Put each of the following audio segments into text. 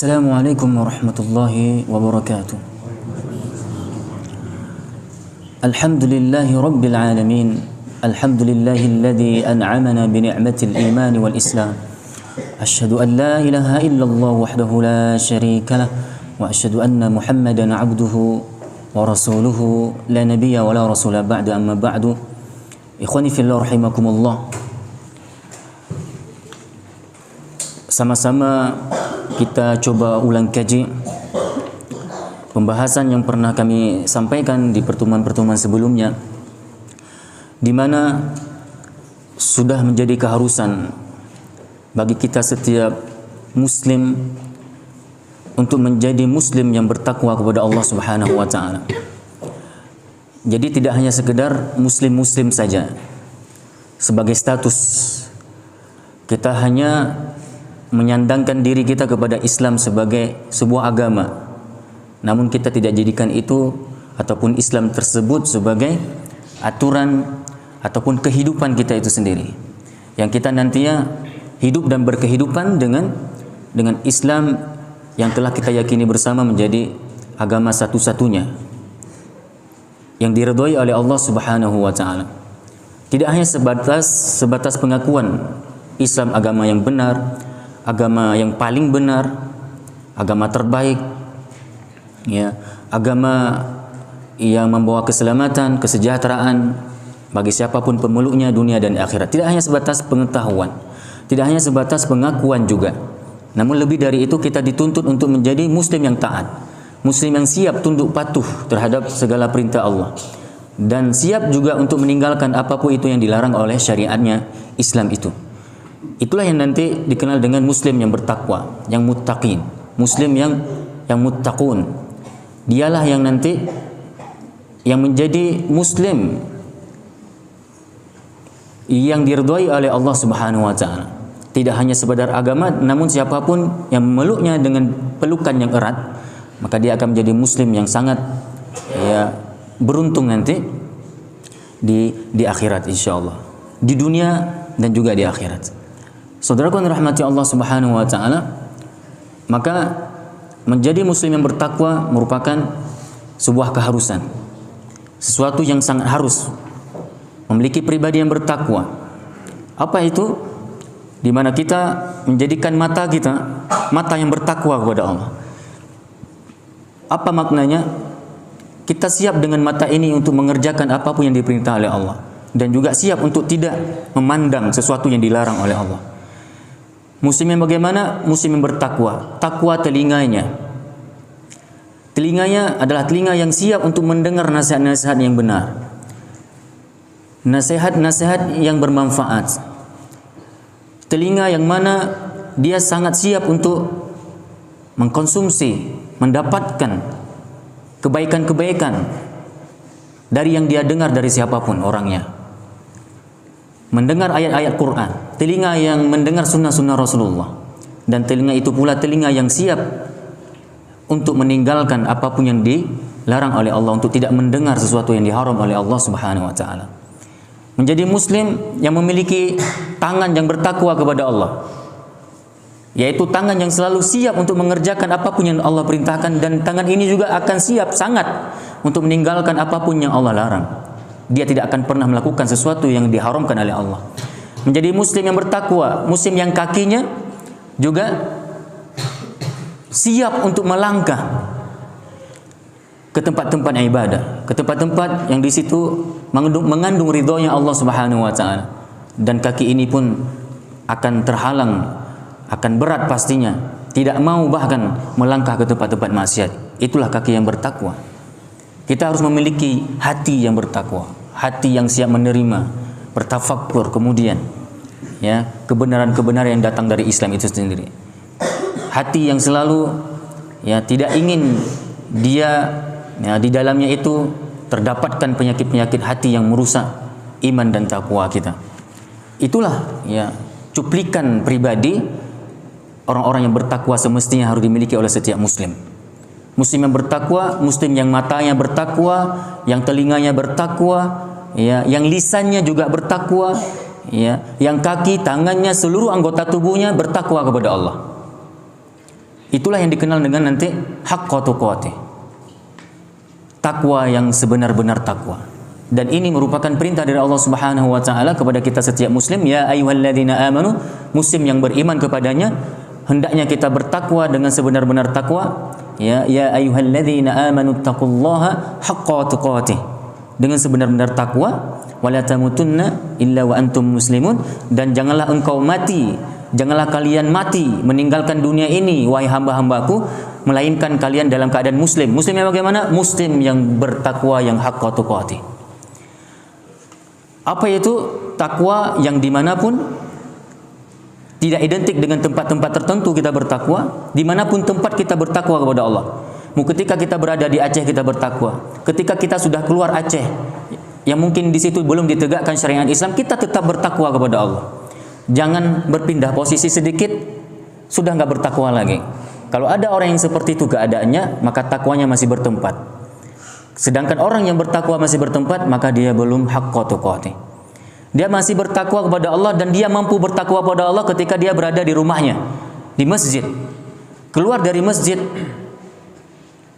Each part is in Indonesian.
Assalamualaikum warahmatullahi wabarakatuh. Alhamdulillahi rabbil alamin. Alhamdulillahilladzi an'amana bi ni'matil iman wal islam. Asyhadu an la ilaha illallah wahdahu la syarika lah wa asyhadu anna Muhammadan 'abduhu wa rasuluhu la nabiyya wa la rasula ba'da amma ba'du. Ikhwani fillah rahimakumullah. Sama-sama kita coba ulang kaji pembahasan yang pernah kami sampaikan di pertemuan-pertemuan sebelumnya, di mana sudah menjadi keharusan bagi kita setiap muslim untuk menjadi muslim yang bertakwa kepada Allah Subhanahu wa taala. Jadi tidak hanya sekedar muslim-muslim saja sebagai status, kita hanya menyandangkan diri kita kepada Islam sebagai sebuah agama, namun kita tidak jadikan itu ataupun Islam tersebut sebagai aturan ataupun kehidupan kita itu sendiri, yang kita nantinya hidup dan berkehidupan dengan Islam yang telah kita yakini bersama menjadi agama satu-satunya yang diridhoi oleh Allah Subhanahu wa taala. Tidak hanya sebatas pengakuan Islam agama yang benar, agama yang paling benar, agama terbaik, ya, agama yang membawa keselamatan, kesejahteraan bagi siapapun pemeluknya dunia dan akhirat. Tidak hanya sebatas pengetahuan, tidak hanya sebatas pengakuan juga, namun lebih dari itu kita dituntut untuk menjadi muslim yang taat, muslim yang siap tunduk patuh terhadap segala perintah Allah, dan siap juga untuk meninggalkan apapun itu yang dilarang oleh syariatnya Islam itu. Itulah yang nanti dikenal dengan muslim yang bertakwa, yang muttaqin, muslim yang muttaqun. Dialah yang nanti yang menjadi muslim yang diridhai oleh Allah Subhanahu wa taala. Tidak hanya sekedar agama, namun siapapun yang memeluknya dengan pelukan yang erat, maka dia akan menjadi muslim yang sangat beruntung nanti di akhirat insyaallah. Di dunia dan juga di akhirat. Saudaraku yang dirahmati Allah Subhanahu wa taala, maka menjadi muslim yang bertakwa merupakan sebuah keharusan. Sesuatu yang sangat harus memiliki pribadi yang bertakwa. Apa itu? Di mana kita menjadikan mata kita mata yang bertakwa kepada Allah. Apa maknanya? Kita siap dengan mata ini untuk mengerjakan apapun yang diperintah oleh Allah, dan juga siap untuk tidak memandang sesuatu yang dilarang oleh Allah. Muslim yang bagaimana? Muslim yang bertakwa. Takwa telinganya. Telinganya adalah telinga yang siap untuk mendengar nasihat-nasihat yang benar, nasihat-nasihat yang bermanfaat. Telinga yang mana dia sangat siap untuk mengkonsumsi, mendapatkan kebaikan-kebaikan dari yang dia dengar dari siapapun orangnya. Mendengar ayat-ayat Quran, telinga yang mendengar sunnah-sunnah Rasulullah, dan telinga itu pula telinga yang siap untuk meninggalkan apapun yang dilarang oleh Allah, untuk tidak mendengar sesuatu yang diharam oleh Allah Subhanahu wa taala. Menjadi muslim yang memiliki tangan yang bertakwa kepada Allah, yaitu tangan yang selalu siap untuk mengerjakan apapun yang Allah perintahkan, dan tangan ini juga akan siap sangat untuk meninggalkan apapun yang Allah larang. Dia tidak akan pernah melakukan sesuatu yang diharamkan oleh Allah. Menjadi muslim yang bertakwa, muslim yang kakinya juga siap untuk melangkah ke tempat-tempat ibadah, ke tempat-tempat yang di situ mengandung ridhonya Allah Subhanahu wa taala. Dan kaki ini pun akan terhalang, akan berat pastinya, tidak mau bahkan melangkah ke tempat-tempat maksiat. Itulah kaki yang bertakwa. Kita harus memiliki hati yang bertakwa, hati yang siap menerima, bertafakkur kemudian ya kebenaran-kebenaran yang datang dari Islam itu sendiri. Hati yang selalu tidak ingin dia di dalamnya itu terdapatkan penyakit-penyakit hati yang merusak iman dan takwa kita. Itulah cuplikan pribadi orang-orang yang bertakwa semestinya harus dimiliki oleh setiap muslim. Muslim yang bertakwa, muslim yang matanya bertakwa, yang telinganya bertakwa, yang lisannya juga bertakwa, yang kaki, tangannya, seluruh anggota tubuhnya bertakwa kepada Allah. Itulah yang dikenal dengan nanti haqqa tuqatih. Takwa yang sebenar-benar takwa. Dan ini merupakan perintah dari Allah Subhanahu wa taala kepada kita setiap muslim, ya ayyuhalladzina amanu, muslim yang beriman kepadanya, hendaknya kita bertakwa dengan sebenar-benar takwa. Ya ayyuhalladzina amanu taqullaha haqqa tuqatih. Dengan sebenar-benar takwa, wala tamutunna illa wa antum muslimun, dan janganlah engkau mati, janganlah kalian mati meninggalkan dunia ini wahai hamba-hambaku, melainkan kalian dalam keadaan muslim. Muslim yang bagaimana? Muslim yang bertakwa, yang haqqa tuqatih. Apa itu takwa? Yang dimanapun, tidak identik dengan tempat-tempat tertentu kita bertakwa. Dimanapun tempat kita bertakwa kepada Allah. Ketika kita berada di Aceh kita bertakwa. Ketika kita sudah keluar Aceh, yang mungkin di situ belum ditegakkan syariat Islam, kita tetap bertakwa kepada Allah. Jangan berpindah posisi sedikit sudah nggak bertakwa lagi. Kalau ada orang yang seperti itu keadaannya, maka takwanya masih bertempat. Sedangkan orang yang bertakwa masih bertempat, maka dia belum haqqa tuqatih. Dia masih bertakwa kepada Allah, dan dia mampu bertakwa kepada Allah ketika dia berada di rumahnya, di masjid. Keluar dari masjid,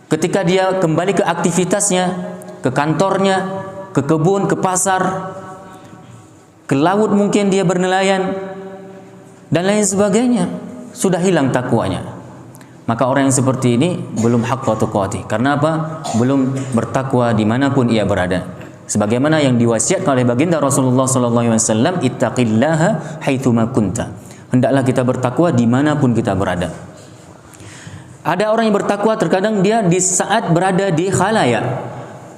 ketika dia kembali ke aktivitasnya, ke kantornya, ke kebun, ke pasar, ke laut mungkin dia bernelayan, dan lain sebagainya, sudah hilang takwanya. Maka orang yang seperti ini belum haqqa tuqatih. Karena apa? Belum bertakwa dimanapun ia berada. Sebagaimana yang diwasiatkan oleh baginda Rasulullah SAW, ittaqillaha haitsuma kunta. Hendaklah kita bertakwa dimanapun kita berada. Ada orang yang bertakwa terkadang dia di saat berada di khalayak,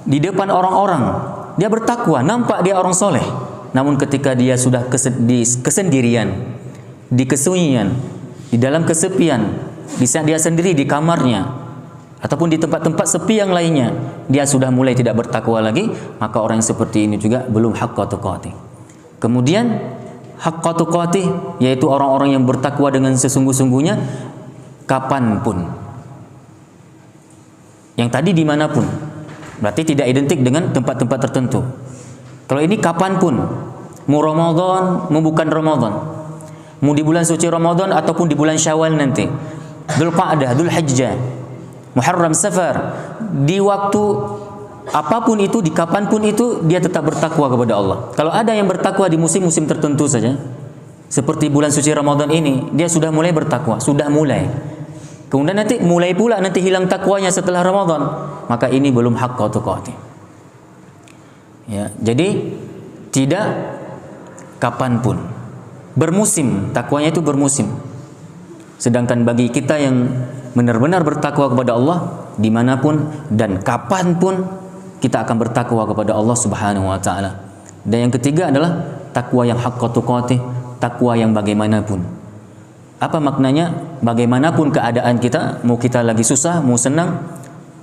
di depan orang-orang, dia bertakwa, nampak dia orang soleh. Namun ketika dia sudah di kesendirian, di kesunyian, di dalam kesepian, di saat dia sendiri di kamarnya ataupun di tempat-tempat sepi yang lainnya, dia sudah mulai tidak bertakwa lagi, maka orang yang seperti ini juga belum haqqa tuqatih. Kemudian haqqa tuqatih, yaitu orang-orang yang bertakwa dengan sesungguh-sungguhnya kapanpun. Yang tadi dimanapun, berarti tidak identik dengan tempat-tempat tertentu. Kalau ini kapanpun, mau Ramadan, mau bukan Ramadan, mau di bulan suci Ramadan ataupun di bulan Syawal nanti, Dzulqa'dah, Dzulhijjah, Muharram, Safar, di waktu apapun itu, di kapanpun itu, dia tetap bertakwa kepada Allah. Kalau ada yang bertakwa di musim-musim tertentu saja, seperti bulan suci Ramadan ini, dia sudah mulai bertakwa, sudah mulai. Kemudian nanti mulai pula nanti hilang takwanya setelah Ramadan, maka ini belum haqqa tuqatih. Ya, jadi tidak kapanpun, bermusim, takwanya itu bermusim. Sedangkan bagi kita yang benar-benar bertakwa kepada Allah, dimanapun dan kapanpun kita akan bertakwa kepada Allah Subhanahu wa taala. Dan yang ketiga adalah takwa yang haqqa tuqatih, takwa yang bagaimanapun. Apa maknanya? Bagaimanapun keadaan kita, mau kita lagi susah, mau senang,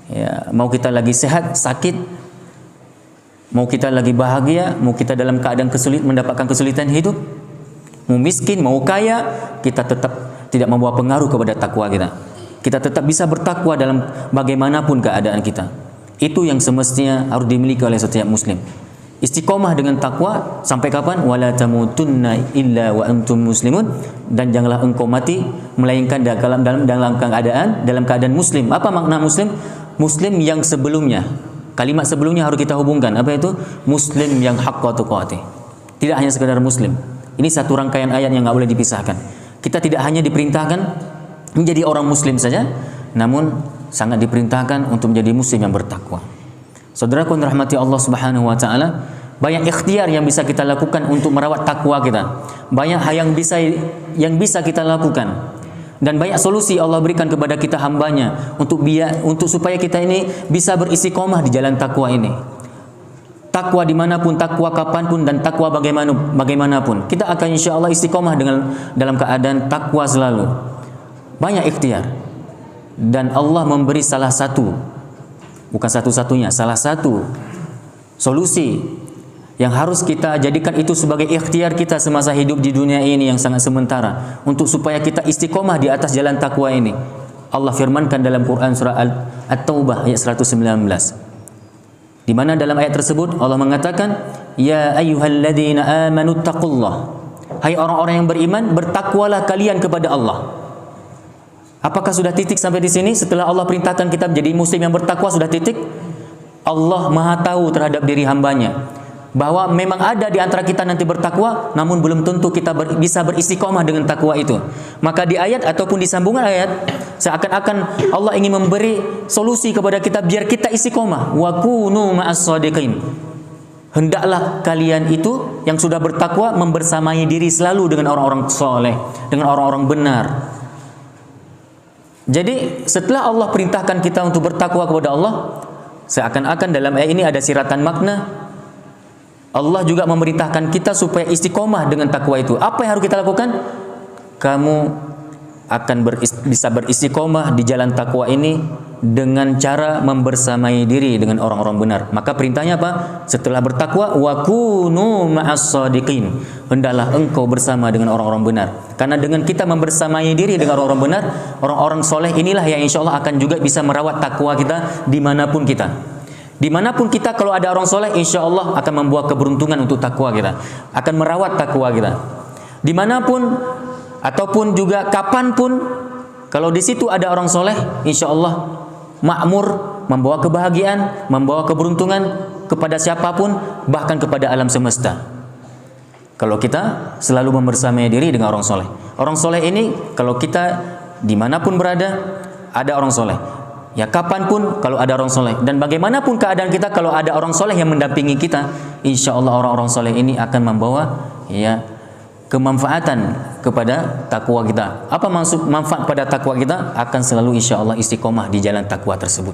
ya, mau kita lagi sehat, sakit, mau kita lagi bahagia, mau kita dalam keadaan mendapatkan kesulitan hidup, mau miskin, mau kaya, kita tetap tidak membawa pengaruh kepada takwa kita. Kita tetap bisa bertakwa dalam bagaimanapun keadaan kita. Itu yang semestinya harus dimiliki oleh setiap muslim. Istiqomah dengan takwa sampai kapan? Wala tamutunna illa wa antum muslimun, dan janganlah engkau mati melainkan dalam keadaan muslim. Apa makna muslim? Muslim yang sebelumnya. Kalimat sebelumnya harus kita hubungkan. Apa itu? Muslim yang haqqa tuqatih. Tidak hanya sekedar muslim. Ini satu rangkaian ayat yang enggak boleh dipisahkan. Kita tidak hanya diperintahkan menjadi orang muslim saja, namun sangat diperintahkan untuk menjadi muslim yang bertakwa. Saudaraku yang dirahmati Allah Subhanahu wa taala, banyak ikhtiar yang bisa kita lakukan untuk merawat takwa kita. Banyak hal yang bisa kita lakukan. Dan banyak solusi Allah berikan kepada kita hambanya untuk supaya kita ini bisa beristiqomah di jalan takwa ini. Takwa dimanapun, takwa kapanpun, dan takwa bagaimanapun. Kita akan insya Allah istiqomah dalam keadaan takwa selalu. Banyak ikhtiar. Dan Allah memberi salah satu, bukan satu-satunya, salah satu solusi yang harus kita jadikan itu sebagai ikhtiar kita semasa hidup di dunia ini yang sangat sementara, untuk supaya kita istiqomah di atas jalan takwa ini. Allah firmankan dalam Quran surah At-Taubah ayat 119. Di mana dalam ayat tersebut Allah mengatakan, ya ayyuhalladzina amanu taqullah. Hai orang-orang yang beriman, bertakwalah kalian kepada Allah. Apakah sudah titik sampai di sini? Setelah Allah perintahkan kita menjadi muslim yang bertakwa, sudah titik? Allah Maha tahu terhadap diri hambanya, bahwa memang ada di antara kita nanti bertakwa, namun belum tentu kita bisa beristiqomah dengan takwa itu. Maka di ayat ataupun di sambungan ayat, seakan-akan Allah ingin memberi solusi kepada kita biar kita istiqomah. Wa kunu ma'as shadiqin. Hendaklah kalian itu yang sudah bertakwa membersamai diri selalu dengan orang-orang soleh, dengan orang-orang benar. Jadi setelah Allah perintahkan kita untuk bertakwa kepada Allah, seakan-akan dalam ayat ini ada siratan makna. Allah juga memerintahkan kita supaya istiqomah dengan takwa itu. Apa yang harus kita lakukan? Kamu akan bisa beristiqomah di jalan takwa ini dengan cara membersamai diri dengan orang-orang benar. Maka perintahnya apa? Setelah bertakwa, wa kunu ma'as shadiqin. Hendaklah engkau bersama dengan orang-orang benar. Karena dengan kita membersamai diri dengan orang-orang benar, orang-orang soleh inilah yang insya Allah akan juga bisa merawat takwa kita dimanapun kita. Dimanapun kita, kalau ada orang soleh, insya Allah akan membawa keberuntungan untuk takwa kita, akan merawat takwa kita. Dimanapun ataupun juga kapanpun, kalau di situ ada orang soleh, insya Allah makmur, membawa kebahagiaan, membawa keberuntungan kepada siapapun, bahkan kepada alam semesta. Kalau kita selalu membersamai diri dengan orang soleh. Orang soleh ini, kalau kita dimanapun berada, ada orang soleh. Ya kapanpun kalau ada orang soleh, dan bagaimanapun keadaan kita kalau ada orang soleh yang mendampingi kita, insya Allah orang-orang soleh ini akan membawa kemanfaatan kepada takwa kita. Apa maksud manfaat pada takwa kita? Akan selalu insya Allah istiqomah di jalan takwa tersebut.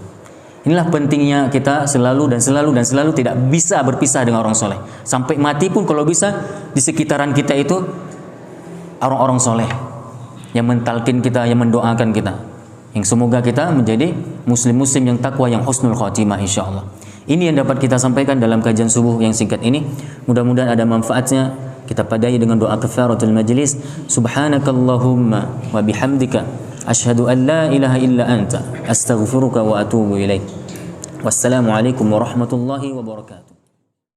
Inilah pentingnya kita selalu tidak bisa berpisah dengan orang soleh. Sampai mati pun kalau bisa di sekitaran kita itu orang-orang soleh yang mentalkin kita, yang mendoakan kita. Yang semoga kita menjadi muslim-muslim yang takwa, yang husnul khatimah insyaallah. Ini yang dapat kita sampaikan dalam kajian subuh yang singkat ini. Mudah-mudahan ada manfaatnya. Kita padai dengan doa kafaratul majlis. Subhanakallahumma wa bihamdika asyhadu an la ilaha illa anta astaghfiruka wa atubu ilaik. Wassalamualaikum warahmatullahi wabarakatuh.